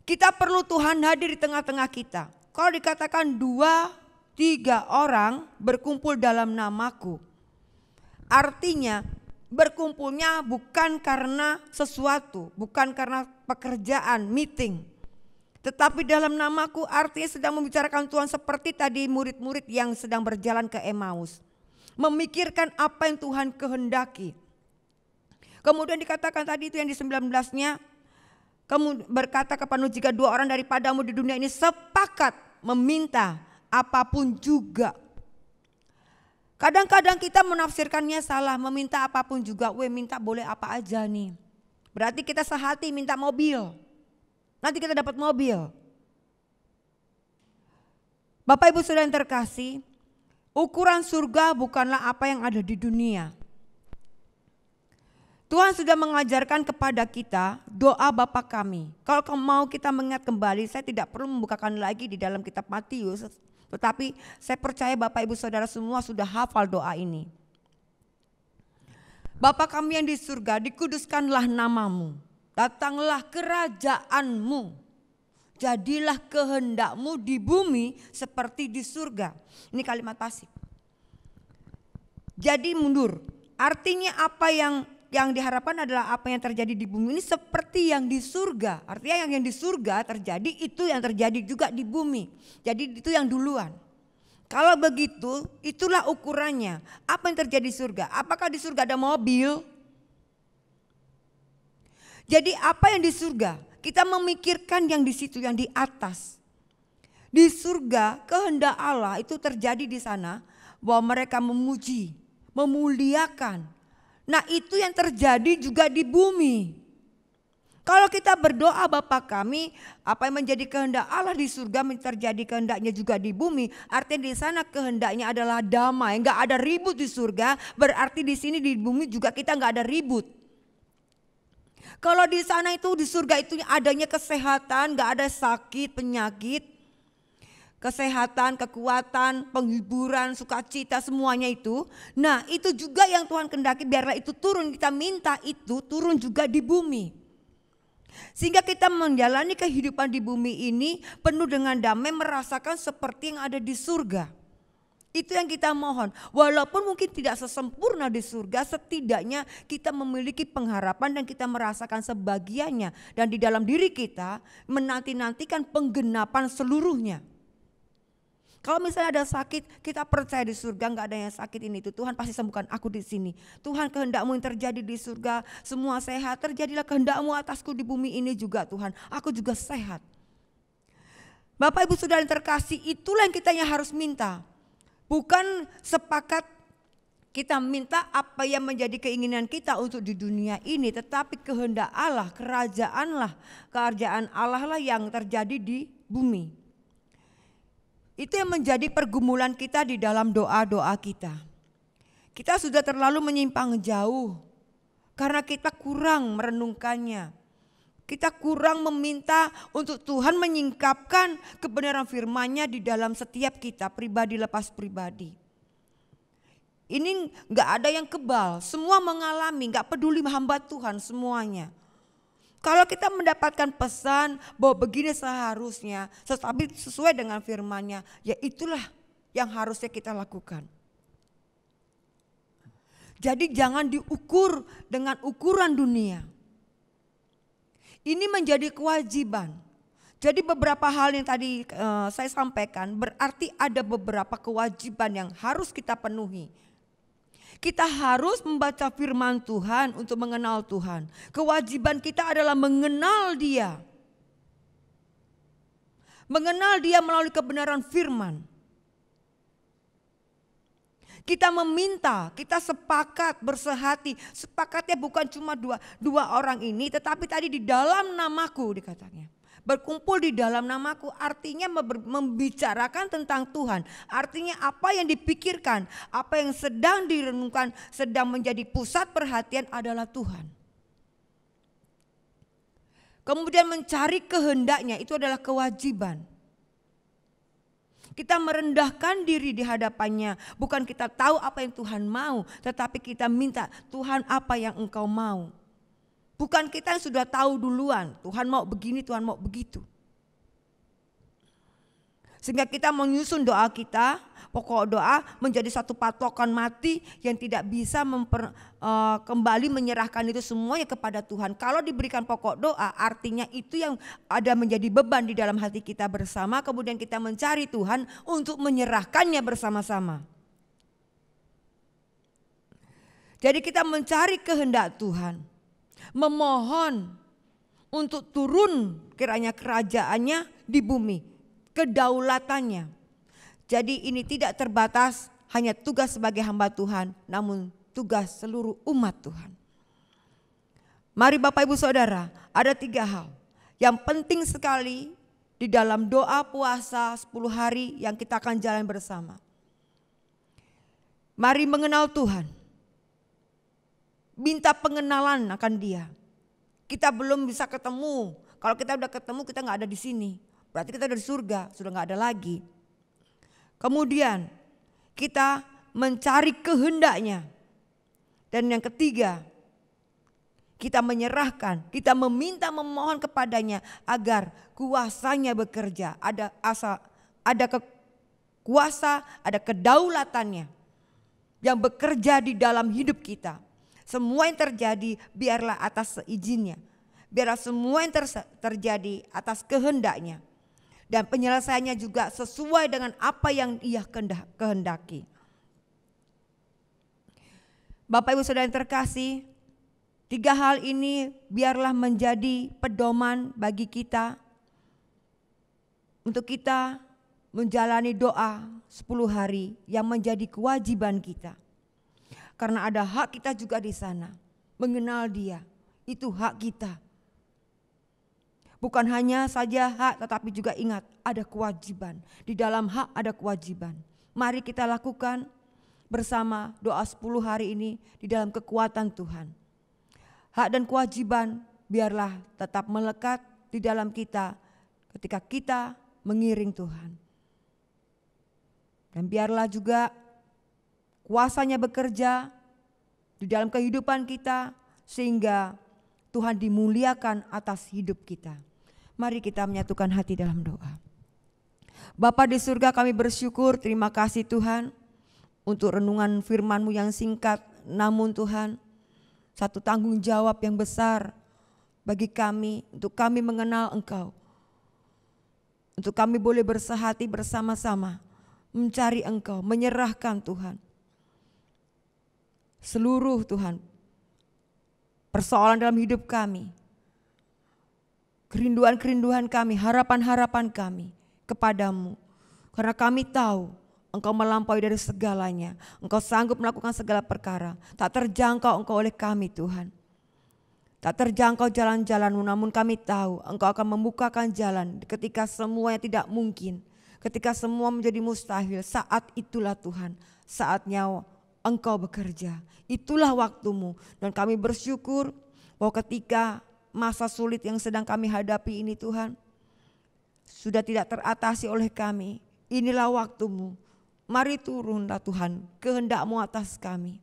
Speaker 3: Kita perlu Tuhan hadir di tengah-tengah kita. Kalau dikatakan 2-3 orang berkumpul dalam namaku, artinya berkumpulnya bukan karena sesuatu, bukan karena pekerjaan, meeting. Tetapi dalam namaku artinya sedang membicarakan Tuhan seperti tadi murid-murid yang sedang berjalan ke Emmaus. Memikirkan apa yang Tuhan kehendaki. Kemudian dikatakan tadi itu yang di 19-nya. Kamu berkata kepadamu, jika 2 orang daripadamu di dunia ini sepakat meminta apapun juga. Kadang-kadang kita menafsirkannya salah, meminta apapun juga. Minta boleh apa aja nih. Berarti kita sehati minta mobil. Nanti kita dapat mobil. Bapak Ibu Saudara yang terkasih, ukuran surga bukanlah apa yang ada di dunia. Tuhan sudah mengajarkan kepada kita doa Bapa kami. Kalau mau kita mengingat kembali, saya tidak perlu membukakan lagi di dalam kitab Matius. Tetapi saya percaya Bapak Ibu Saudara semua sudah hafal doa ini. Bapa kami yang di surga, dikuduskanlah namamu. Datanglah kerajaanmu. Jadilah kehendakmu di bumi seperti di surga. Ini kalimat pasif. Jadi mundur. Artinya apa yang diharapkan adalah apa yang terjadi di bumi ini seperti yang di surga. Artinya yang di surga terjadi itu yang terjadi juga di bumi. Jadi itu yang duluan. Kalau begitu itulah ukurannya. Apa yang terjadi di surga? Apakah di surga ada mobil? Jadi apa yang di surga? Kita memikirkan yang di situ, yang di atas. Di surga kehendak Allah itu terjadi di sana bahwa mereka memuji, memuliakan. Nah itu yang terjadi juga di bumi. Kalau kita berdoa Bapa kami, apa yang menjadi kehendak Allah di surga terjadi kehendaknya juga di bumi. Artinya di sana kehendaknya adalah damai, enggak ada ribut di surga. Berarti di sini di bumi juga kita enggak ada ribut. Kalau di sana itu di surga itu adanya kesehatan, enggak ada sakit, penyakit. Kesehatan, kekuatan, penghiburan, sukacita semuanya itu. Nah itu juga yang Tuhan kehendaki, biarlah itu turun, kita minta itu turun juga di bumi. Sehingga kita menjalani kehidupan di bumi ini penuh dengan damai, merasakan seperti yang ada di surga. Itu yang kita mohon. Walaupun mungkin tidak sesempurna di surga, setidaknya kita memiliki pengharapan dan kita merasakan sebagiannya. Dan di dalam diri kita menanti-nantikan penggenapan seluruhnya. Kalau misalnya ada sakit, kita percaya di surga nggak ada yang sakit ini itu. Tuhan pasti sembuhkan aku di sini. Tuhan kehendakmu yang terjadi di surga, semua sehat. Terjadilah kehendakmu atasku di bumi ini juga Tuhan. Aku juga sehat. Bapak Ibu Saudara yang terkasih, itulah yang kita harus minta. Bukan sepakat kita minta apa yang menjadi keinginan kita untuk di dunia ini. Tetapi kehendak Allah, kerajaan Allah lah yang terjadi di bumi. Itu yang menjadi pergumulan kita di dalam doa-doa kita. Kita sudah terlalu menyimpang jauh karena kita kurang merenungkannya. Kita kurang meminta untuk Tuhan menyingkapkan kebenaran firman-Nya di dalam setiap kita, pribadi lepas pribadi. Ini gak ada yang kebal, semua mengalami, gak peduli hamba Tuhan semuanya. Kalau kita mendapatkan pesan bahwa begini seharusnya, tetapi sesuai dengan firman-Nya, ya itulah yang harusnya kita lakukan. Jadi jangan diukur dengan ukuran dunia. Ini menjadi kewajiban. Jadi beberapa hal yang tadi saya sampaikan berarti ada beberapa kewajiban yang harus kita penuhi. Kita harus membaca firman Tuhan untuk mengenal Tuhan. Kewajiban kita adalah mengenal Dia. Mengenal Dia melalui kebenaran firman. Kita meminta, kita sepakat, bersehati. Sepakatnya bukan cuma dua orang ini, tetapi tadi di dalam namaku dikatakannya. Berkumpul di dalam namaku artinya membicarakan tentang Tuhan. Artinya apa yang dipikirkan, apa yang sedang direnungkan, sedang menjadi pusat perhatian adalah Tuhan. Kemudian mencari kehendaknya itu adalah kewajiban. Kita merendahkan diri di hadapannya. Bukan kita tahu apa yang Tuhan mau. Tetapi kita minta, Tuhan apa yang Engkau mau. Bukan kita yang sudah tahu duluan. Tuhan mau begini, Tuhan mau begitu. Sehingga kita menyusun doa kita. Pokok doa menjadi satu patokan mati yang tidak bisa kembali menyerahkan itu semuanya kepada Tuhan. Kalau diberikan pokok doa artinya itu yang ada menjadi beban di dalam hati kita bersama. Kemudian kita mencari Tuhan untuk menyerahkannya bersama-sama. Jadi kita mencari kehendak Tuhan. Memohon untuk turun kiranya kerajaannya di bumi. Kedaulatannya. Jadi ini tidak terbatas hanya tugas sebagai hamba Tuhan, namun tugas seluruh umat Tuhan. Mari Bapak Ibu Saudara, ada 3 hal yang penting sekali di dalam doa puasa 10 hari yang kita akan jalan bersama. Mari mengenal Tuhan. Minta pengenalan akan Dia. Kita belum bisa ketemu. Kalau kita udah ketemu kita gak ada di sini. Berarti kita udah di surga, sudah gak ada lagi. Kemudian kita mencari kehendaknya. Dan yang ketiga, kita menyerahkan, kita meminta memohon kepadanya agar kuasanya bekerja. Ada kuasa, ada kedaulatannya yang bekerja di dalam hidup kita. Semua yang terjadi biarlah atas seizinnya. Biarlah semua yang terjadi atas kehendaknya. Dan penyelesaiannya juga sesuai dengan apa yang Ia kehendaki. Bapak Ibu Saudara yang terkasih, 3 hal ini biarlah menjadi pedoman bagi kita. Untuk kita menjalani doa 10 hari yang menjadi kewajiban kita. Karena ada hak kita juga di sana. Mengenal Dia, itu hak kita. Bukan hanya saja hak tetapi juga ingat ada kewajiban. Di dalam hak ada kewajiban. Mari kita lakukan bersama doa 10 hari ini di dalam kekuatan Tuhan. Hak dan kewajiban biarlah tetap melekat di dalam kita ketika kita mengiring Tuhan. Dan biarlah juga kuasanya bekerja di dalam kehidupan kita sehingga Tuhan dimuliakan atas hidup kita. Mari kita menyatukan hati dalam doa. Bapa di surga, kami bersyukur, terima kasih Tuhan untuk renungan firman-Mu yang singkat. Namun Tuhan, satu tanggung jawab yang besar bagi kami untuk kami mengenal Engkau. Untuk kami boleh bersehati bersama-sama mencari Engkau, menyerahkan Tuhan. Seluruh Tuhan persoalan dalam hidup kami. Kerinduan-kerinduan kami, harapan-harapan kami kepadamu. Karena kami tahu Engkau melampaui dari segalanya. Engkau sanggup melakukan segala perkara. Tak terjangkau Engkau oleh kami Tuhan. Tak terjangkau jalan-jalan-Mu, namun kami tahu Engkau akan membukakan jalan ketika semuanya tidak mungkin. Ketika semua menjadi mustahil, saat itulah Tuhan, saatnya Engkau bekerja. Itulah waktu-Mu. Dan kami bersyukur bahwa ketika masa sulit yang sedang kami hadapi ini Tuhan, sudah tidak teratasi oleh kami. Inilah waktu-Mu. Mari turunlah Tuhan, kehendak-Mu atas kami.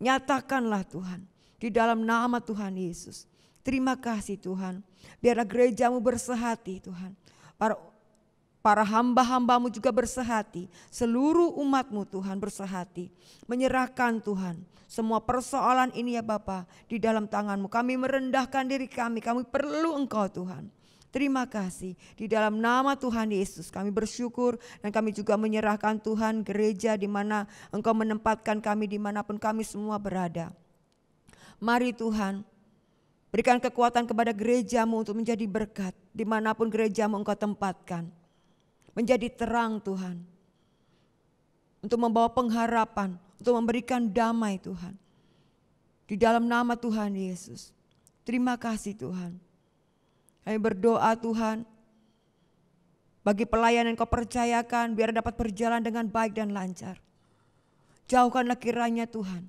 Speaker 3: Nyatakanlah Tuhan, di dalam nama Tuhan Yesus. Terima kasih Tuhan. Biarlah gereja-Mu bersehati Tuhan. Para para hamba-hambamu juga bersehati, seluruh umatmu Tuhan bersehati, menyerahkan Tuhan semua persoalan ini ya Bapa di dalam tangan-Mu. Kami merendahkan diri kami perlu Engkau Tuhan. Terima kasih di dalam nama Tuhan Yesus kami bersyukur dan kami juga menyerahkan Tuhan gereja di mana Engkau menempatkan kami dimanapun kami semua berada. Mari Tuhan, berikan kekuatan kepada gereja-Mu untuk menjadi berkat dimanapun gereja-Mu Engkau tempatkan. Menjadi terang Tuhan, untuk membawa pengharapan, untuk memberikan damai Tuhan. Di dalam nama Tuhan Yesus. Terima kasih Tuhan. Kami berdoa Tuhan, bagi pelayanan yang Kau percayakan biar dapat berjalan dengan baik dan lancar. Jauhkanlah kiranya Tuhan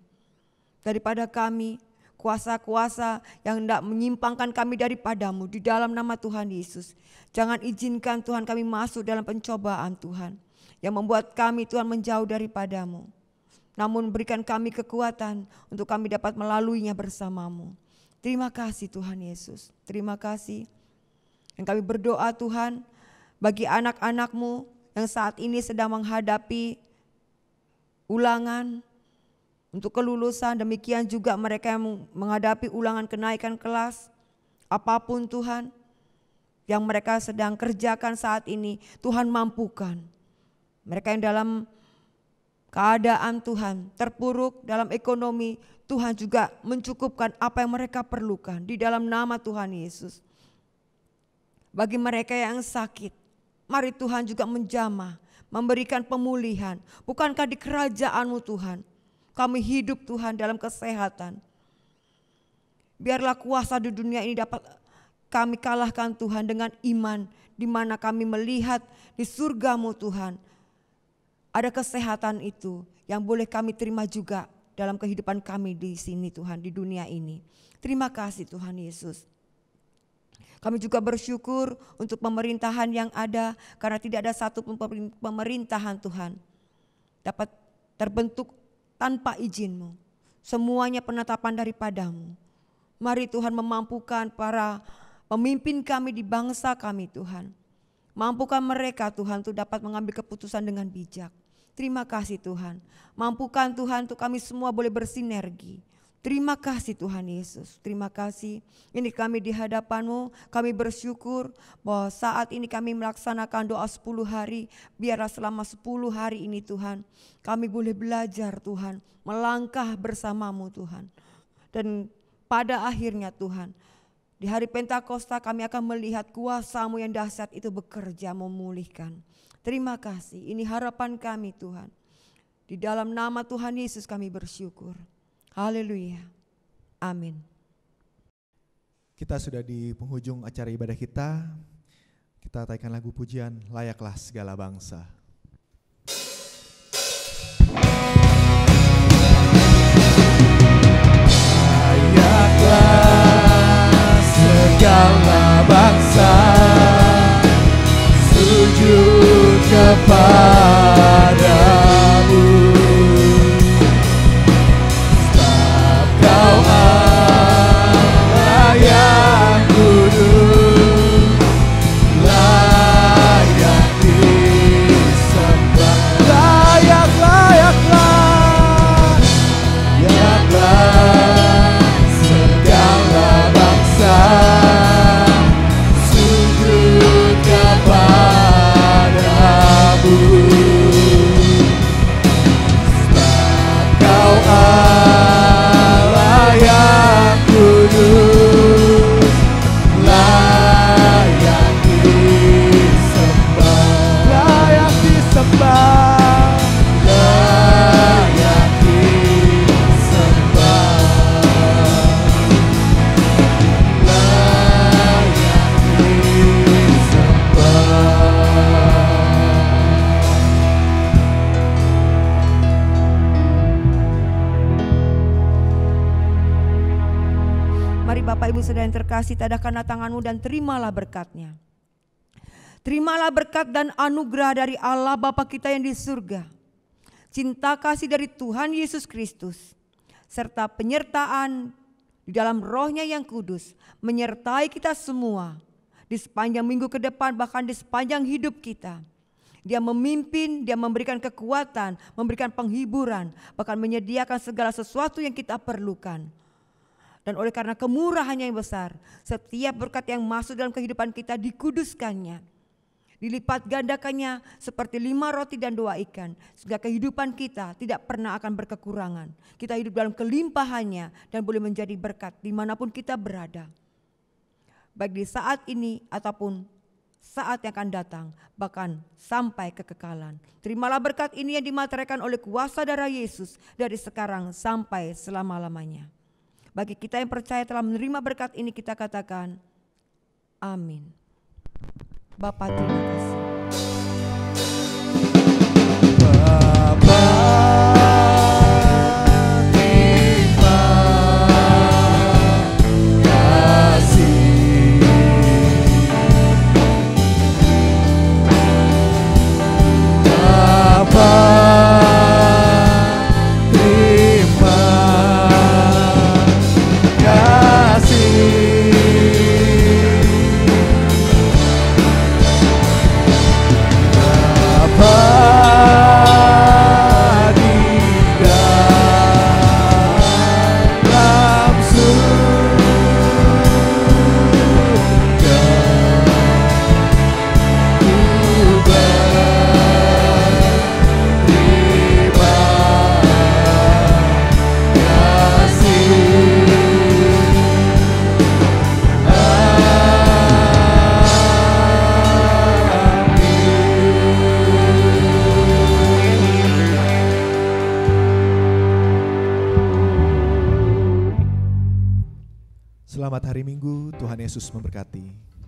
Speaker 3: daripada kami, kuasa-kuasa yang hendak menyimpangkan kami daripada-Mu di dalam nama Tuhan Yesus. Jangan izinkan Tuhan kami masuk dalam pencobaan Tuhan yang membuat kami Tuhan menjauh daripada-Mu. Namun berikan kami kekuatan untuk kami dapat melaluinya bersama-Mu. Terima kasih Tuhan Yesus. Terima kasih. Dan kami berdoa Tuhan bagi anak-anak-Mu yang saat ini sedang menghadapi ulangan untuk kelulusan, demikian juga mereka yang menghadapi ulangan kenaikan kelas. Apapun Tuhan yang mereka sedang kerjakan saat ini, Tuhan mampukan. Mereka yang dalam keadaan Tuhan terpuruk dalam ekonomi, Tuhan juga mencukupkan apa yang mereka perlukan di dalam nama Tuhan Yesus. Bagi mereka yang sakit, mari Tuhan juga menjamah, memberikan pemulihan. Bukankah di kerajaan-Mu Tuhan, kami hidup Tuhan dalam kesehatan. Biarlah kuasa di dunia ini dapat kami kalahkan Tuhan dengan iman, di mana kami melihat di surga-Mu Tuhan. Ada kesehatan itu yang boleh kami terima juga dalam kehidupan kami di sini Tuhan, di dunia ini. Terima kasih Tuhan Yesus. Kami juga bersyukur untuk pemerintahan yang ada, karena tidak ada satu pemerintahan Tuhan dapat terbentuk tanpa izin-Mu. Semuanya penetapan daripada-Mu. Mari Tuhan memampukan para pemimpin kami di bangsa kami Tuhan. Mampukan mereka Tuhan untuk dapat mengambil keputusan dengan bijak. Terima kasih Tuhan. Mampukan Tuhan untuk kami semua boleh bersinergi. Terima kasih Tuhan Yesus. Terima kasih. Ini kami di hadapan-Mu. Kami bersyukur bahwa saat ini kami melaksanakan doa 10 hari. Biarlah selama 10 hari ini Tuhan, kami boleh belajar Tuhan, melangkah bersama-Mu Tuhan. Dan pada akhirnya Tuhan, di hari Pentakosta kami akan melihat kuasa-Mu yang dahsyat itu bekerja memulihkan. Terima kasih, ini harapan kami Tuhan. Di dalam nama Tuhan Yesus kami bersyukur. Haleluya. Amin.
Speaker 1: Kita sudah di penghujung acara ibadah kita. Kita taikan lagu pujian Layaklah Segala Bangsa.
Speaker 4: Layaklah segala bangsa sujud kepadamu, sebab Kau Allah yang kudus, layak disembah. Layaklah segala bangsa sujud kepadamu, sebab Kau Allah yang kudus, layak disembah, layak disembah, layak disembah, layak disembah.
Speaker 3: Mari Bapak Ibu Saudara yang terkasih, tadahkanlah tangan-Mu dan terimalah berkat-Nya. Terimalah berkat dan anugerah dari Allah Bapa kita yang di surga, cinta kasih dari Tuhan Yesus Kristus, serta penyertaan di dalam Roh-Nya yang kudus menyertai kita semua di sepanjang minggu ke depan, bahkan di sepanjang hidup kita. Dia memimpin, dia memberikan kekuatan, memberikan penghiburan, bahkan menyediakan segala sesuatu yang kita perlukan. Dan oleh karena kemurahannya yang besar, setiap berkat yang masuk dalam kehidupan kita dikuduskannya, dilipat gandakannya seperti 5 roti dan 2 ikan. Sehingga kehidupan kita tidak pernah akan berkekurangan. Kita hidup dalam kelimpahannya dan boleh menjadi berkat dimanapun kita berada. Baik di saat ini ataupun saat yang akan datang, bahkan sampai kekekalan. Terimalah berkat ini yang dimateraikan oleh kuasa darah Yesus dari sekarang sampai selama-lamanya. Bagi kita yang percaya telah menerima berkat ini, kita katakan amin. Bapa, terima kasih.
Speaker 4: Bapa, terima kasih. Bapa, terima kasih.
Speaker 1: Selamat hari Minggu, Tuhan Yesus memberkati.